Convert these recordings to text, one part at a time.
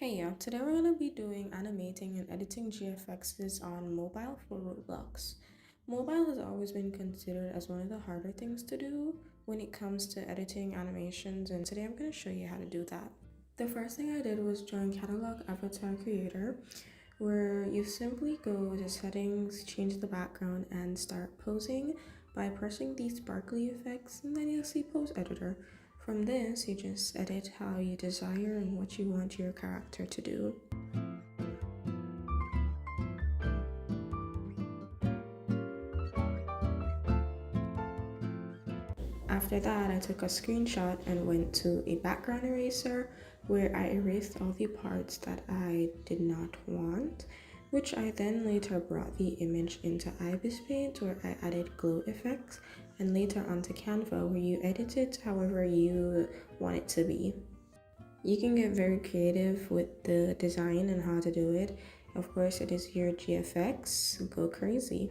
Hey y'all, today we're going to be doing animating and editing GFXs on mobile for Roblox. Mobile has always been considered as one of the harder things to do when it comes to editing animations, and today I'm going to show you how to do that. The first thing I did was join Catalog Avatar Creator, where you simply go to settings, change the background, and start posing by pressing the sparkly effects, and then you'll see pose editor. From this, you just edit how you desire and what you want your character to do. After that, I took a screenshot and went to a background eraser where I erased all the parts that I did not want, which I then later brought the image into Ibis Paint where I added glow effects, and later onto Canva where you edit it however you want it to be. You can get very creative with the design and how to do it. Of course, it is your GFX, go crazy.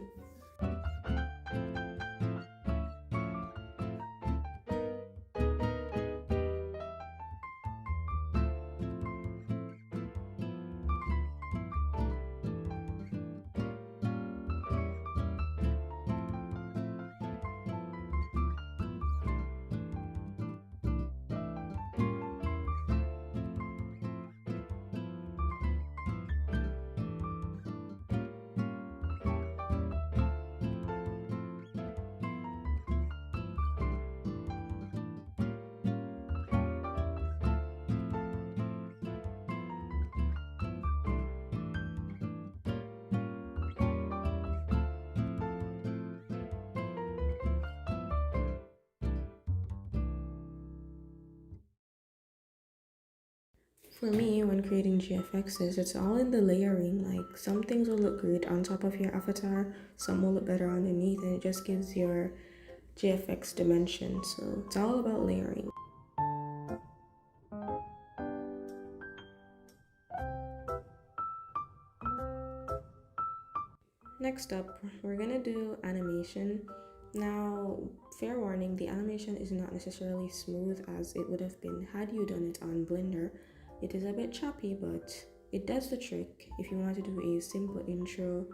For me, when creating GFXs, it's all in the layering. Like, some things will look great on top of your avatar, some will look better underneath, and it just gives your GFX dimension. So it's all about layering. Next up, we're gonna do animation. Now, fair warning, the animation is not necessarily smooth as it would have been had you done it on Blender. It is a bit choppy, but it does the trick. If you want to do a simple intro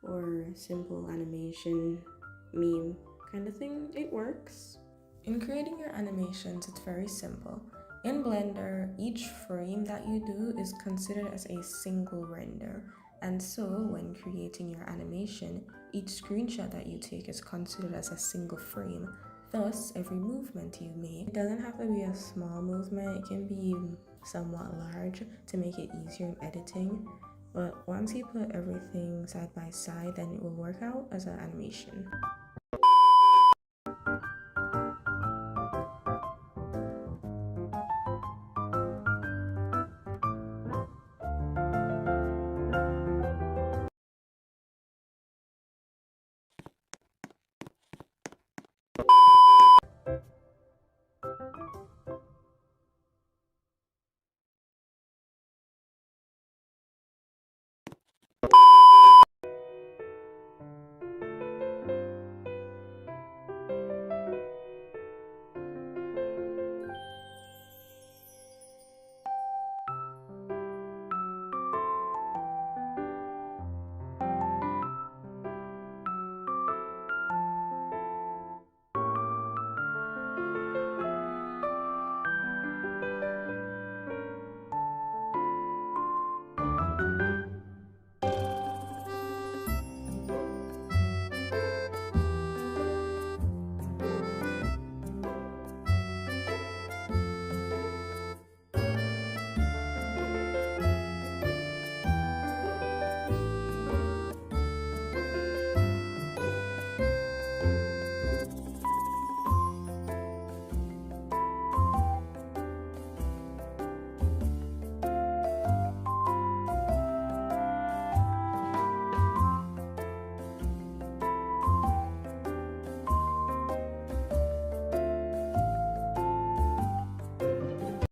or simple animation meme kind of thing, it works. In creating your animations, it's very simple. In Blender, each frame that you do is considered as a single render. And so, when creating your animation, each screenshot that you take is considered as a single frame. Thus, every movement you make, it doesn't have to be a small movement, it can be somewhat large to make it easier in editing. But once you put everything side by side, then it will work out as an animation.